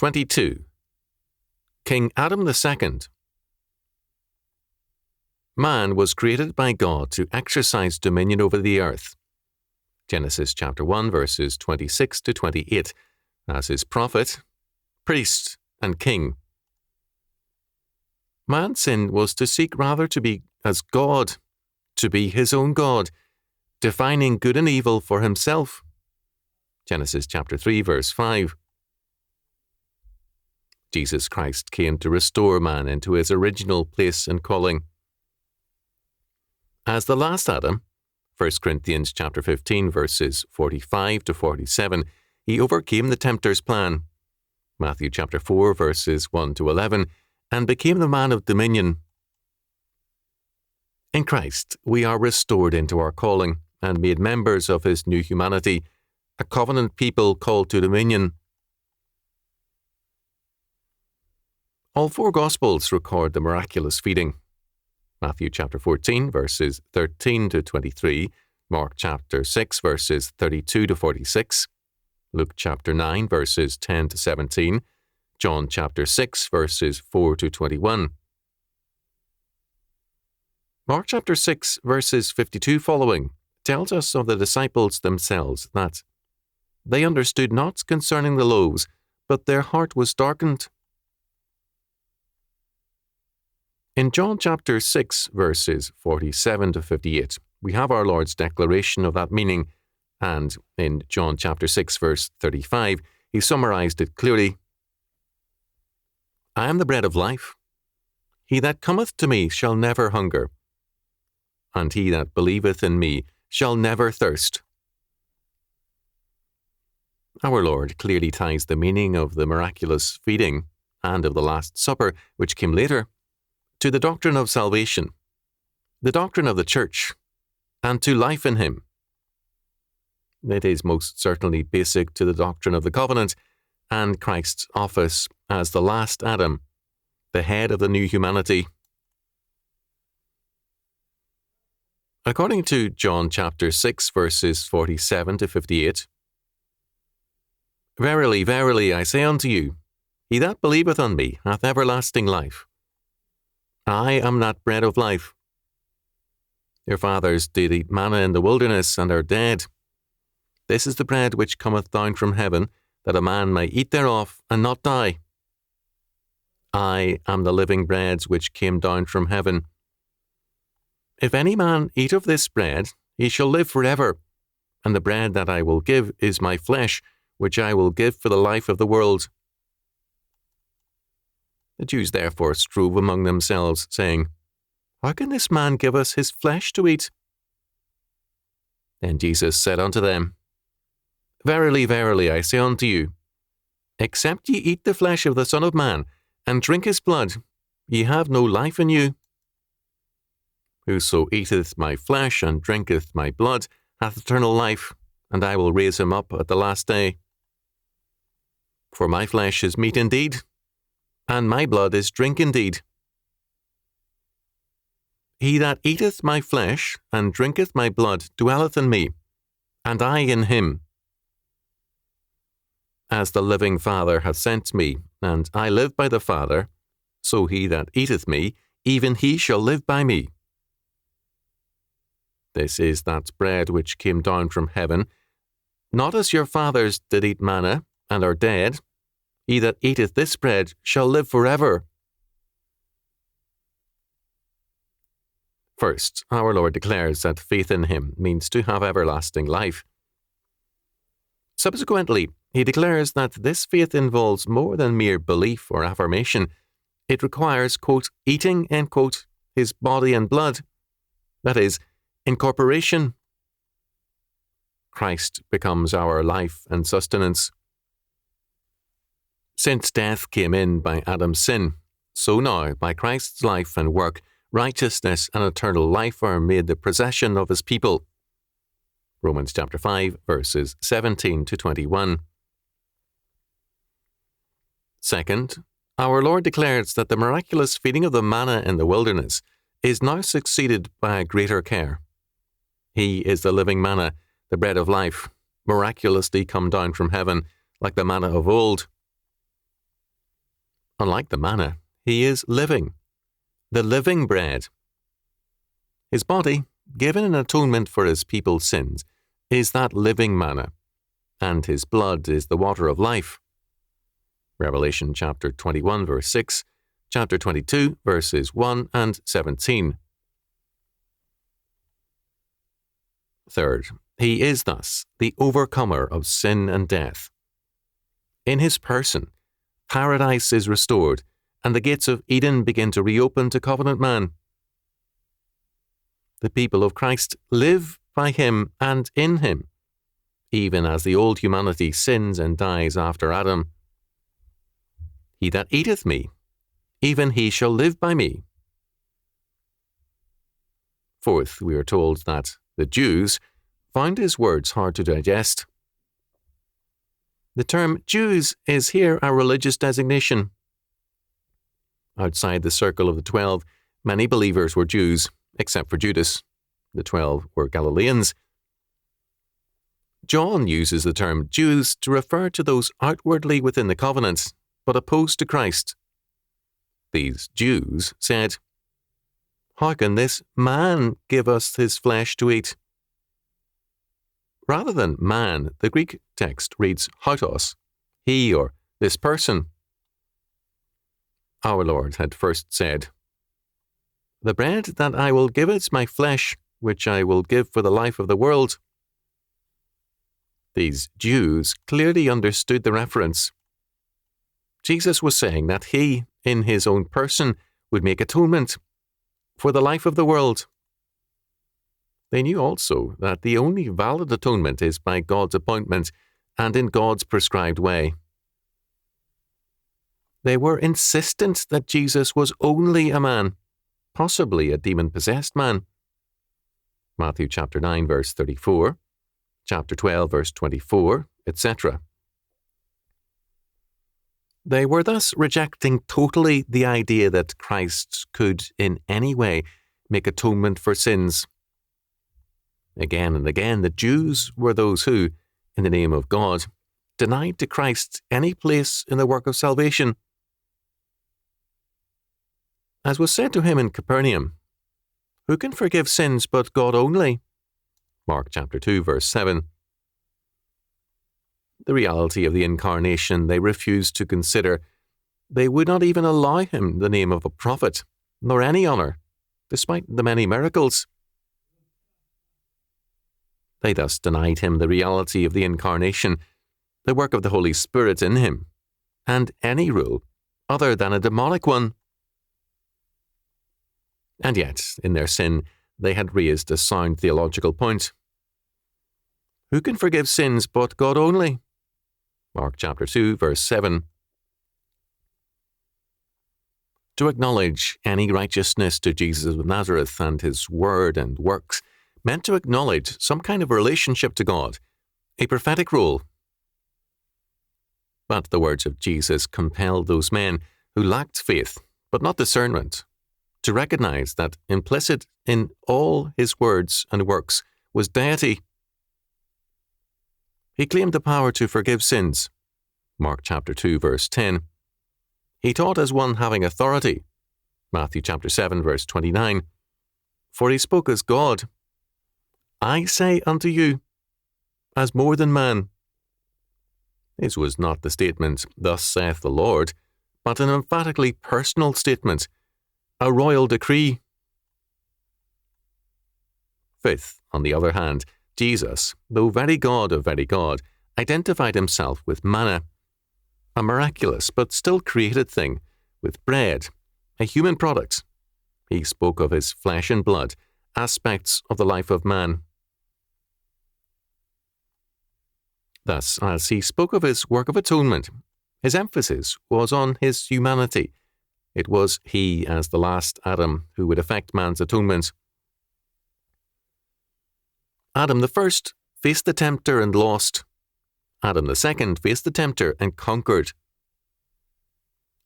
22. King Adam II. Man was created by God to exercise dominion over the earth. Genesis chapter 1 verses 26 to 28, as his prophet, priest, and king. Man's sin was to seek rather to be as God, to be his own God, defining good and evil for himself. Genesis chapter 3 verse 5. Jesus Christ came to restore man into his original place and calling. As the last Adam, 1 Corinthians chapter 15 verses 45 to 47, he overcame the tempter's plan. Matthew chapter 4 verses 1 to 11, and became the man of dominion. In Christ, we are restored into our calling and made members of his new humanity, a covenant people called to dominion. All four Gospels record the miraculous feeding. Matthew chapter 14 verses 13 to 23, Mark chapter 6 verses 32 to 46, Luke chapter 9 verses 10 to 17, John chapter 6 verses 4 to 21. Mark chapter 6 verses 52 following tells us of the disciples themselves that they understood not concerning the loaves, but their heart was darkened. In John chapter 6 verses 47 to 58, we have our Lord's declaration of that meaning, and in John chapter 6 verse 35, he summarized it clearly. I am the bread of life. He that cometh to me shall never hunger, and he that believeth in me shall never thirst. Our Lord clearly ties the meaning of the miraculous feeding and of the Last Supper, which came later, to the doctrine of salvation, the doctrine of the Church, and to life in him. It is most certainly basic to the doctrine of the covenant and Christ's office as the last Adam, the head of the new humanity. According to John chapter 6 verses 47 to 58, Verily, verily, I say unto you, he that believeth on me hath everlasting life. I am that bread of life. Your fathers did eat manna in the wilderness and are dead. This is the bread which cometh down from heaven, that a man may eat thereof and not die. I am the living bread which came down from heaven. If any man eat of this bread, he shall live forever, and the bread that I will give is my flesh, which I will give for the life of the world. The Jews therefore strove among themselves, saying, How can this man give us his flesh to eat? Then Jesus said unto them, Verily, verily, I say unto you, except ye eat the flesh of the Son of Man, and drink his blood, ye have no life in you. Whoso eateth my flesh and drinketh my blood hath eternal life, and I will raise him up at the last day. For my flesh is meat indeed, and my blood is drink indeed. He that eateth my flesh and drinketh my blood dwelleth in me, and I in him. As the living Father hath sent me, and I live by the Father, so he that eateth me, even he shall live by me. This is that bread which came down from heaven, not as your fathers did eat manna, and are dead. He that eateth this bread shall live forever. First, our Lord declares that faith in him means to have everlasting life. Subsequently, he declares that this faith involves more than mere belief or affirmation. It requires, quote, eating, end quote, his body and blood. That is, incorporation. Christ becomes our life and sustenance. Since death came in by Adam's sin, so now, by Christ's life and work, righteousness and eternal life are made the possession of his people. Romans chapter 5, verses 17 to 21. Second, our Lord declares that the miraculous feeding of the manna in the wilderness is now succeeded by a greater care. He is the living manna, the bread of life, miraculously come down from heaven, like the manna of old. Unlike the manna, he is living, the living bread. His body, given in atonement for his people's sins, is that living manna, and his blood is the water of life. Revelation chapter 21, verse 6, chapter 22, verses 1 and 17. Third, he is thus the overcomer of sin and death. In his person, paradise is restored, and the gates of Eden begin to reopen to covenant man. The people of Christ live by him and in him, even as the old humanity sins and dies after Adam. He that eateth me, even he shall live by me. Fourth, we are told that the Jews found his words hard to digest. The term Jews is here a religious designation. Outside the circle of the 12, many believers were Jews, except for Judas. The 12 were Galileans. John uses the term Jews to refer to those outwardly within the covenant, but opposed to Christ. These Jews said, "How can this man give us his flesh to eat?" Rather than man, the Greek text reads hautos, he or this person. Our Lord had first said, "The bread that I will give is my flesh, which I will give for the life of the world." These Jews clearly understood the reference. Jesus was saying that he, in his own person, would make atonement for the life of the world. They knew also that the only valid atonement is by God's appointment and in God's prescribed way. They were insistent that Jesus was only a man, possibly a demon-possessed man. Matthew chapter 9, verse 34, chapter 12, verse 24, etc. They were thus rejecting totally the idea that Christ could in any way make atonement for sins. Again and again, the Jews were those who, in the name of God, denied to Christ any place in the work of salvation. As was said to him in Capernaum, "Who can forgive sins but God only?" Mark chapter 2, verse 7. The reality of the incarnation they refused to consider. They would not even allow him the name of a prophet, nor any honour, despite the many miracles. They thus denied him the reality of the incarnation, the work of the Holy Spirit in him, and any rule other than a demonic one. And yet, in their sin, they had raised a sound theological point. Who can forgive sins but God only? Mark chapter 2, verse 7. To acknowledge any righteousness to Jesus of Nazareth and his word and works meant to acknowledge some kind of relationship to God, a prophetic role. But the words of Jesus compelled those men who lacked faith, but not discernment, to recognize that implicit in all his words and works was deity. He claimed the power to forgive sins. Mark chapter 2, verse 10. He taught as one having authority. Matthew chapter 7, verse 29. For he spoke as God. I say unto you, as more than man. This was not the statement, "Thus saith the Lord," but an emphatically personal statement, a royal decree. Fifth, on the other hand, Jesus, though very God of very God, identified himself with manna, a miraculous but still created thing, with bread, a human product. He spoke of his flesh and blood, aspects of the life of man. Thus, as he spoke of his work of atonement, his emphasis was on his humanity. It was he, as the last Adam, who would effect man's atonement. Adam the first faced the tempter and lost. Adam the second faced the tempter and conquered.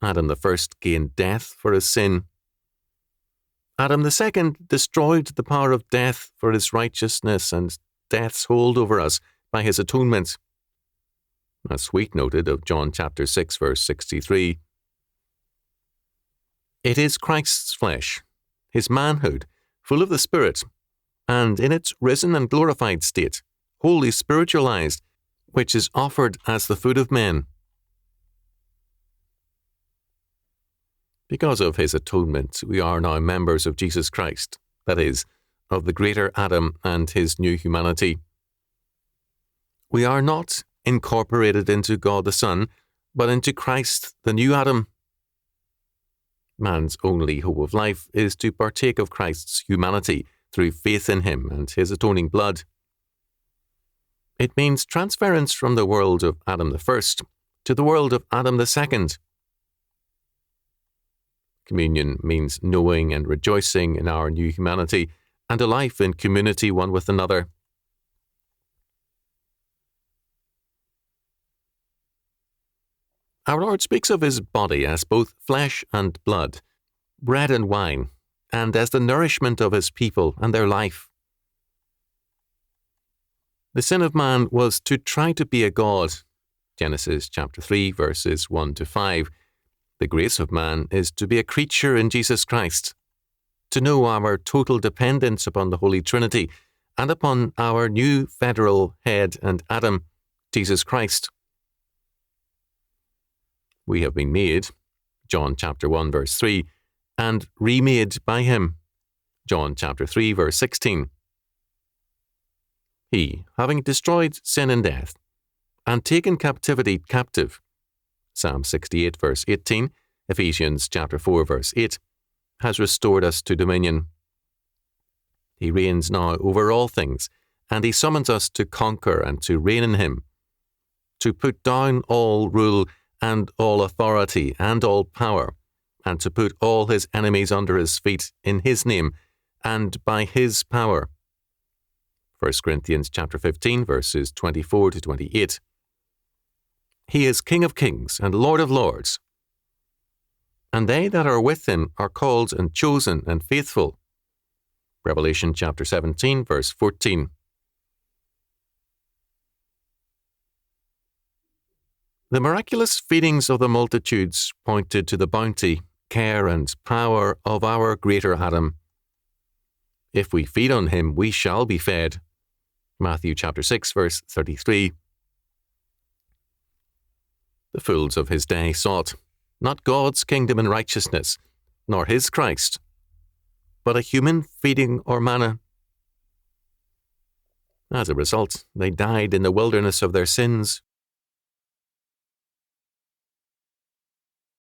Adam the first gained death for his sin. Adam the second destroyed the power of death for his righteousness and death's hold over us by his atonement. As Sweet noted of John chapter 6, verse 63. It is Christ's flesh, his manhood, full of the Spirit, and in its risen and glorified state, wholly spiritualized, which is offered as the food of men. Because of his atonement, we are now members of Jesus Christ, that is, of the greater Adam and his new humanity. We are not incorporated into God the Son, but into Christ, the new Adam. Man's only hope of life is to partake of Christ's humanity through faith in him and his atoning blood. It means transference from the world of Adam the first to the world of Adam the second. Communion means knowing and rejoicing in our new humanity and a life in community one with another. Our Lord speaks of his body as both flesh and blood, bread and wine, and as the nourishment of his people and their life. The sin of man was to try to be a god. Genesis chapter 3, verses 1 to 5. The grace of man is to be a creature in Jesus Christ, to know our total dependence upon the Holy Trinity and upon our new federal head and Adam, Jesus Christ. We have been made, John chapter 1, verse 3, and remade by him, John chapter 3, verse 16. He, having destroyed sin and death, and taken captivity captive, Psalm 68, verse 18, Ephesians chapter 4, verse 8, has restored us to dominion. He reigns now over all things, and he summons us to conquer and to reign in him, to put down all rule and all authority and all power, and to put all his enemies under his feet in his name and by his power. 1 Corinthians chapter 15, verses 24 to 28. He is King of kings and Lord of lords. And they that are with him are called and chosen and faithful. Revelation chapter 17, verse 14. The miraculous feedings of the multitudes pointed to the bounty, care, and power of our greater Adam. If we feed on him, we shall be fed. Matthew chapter 6, verse 33. The fools of his day sought not God's kingdom and righteousness, nor his Christ, but a human feeding or manna. As a result, they died in the wilderness of their sins,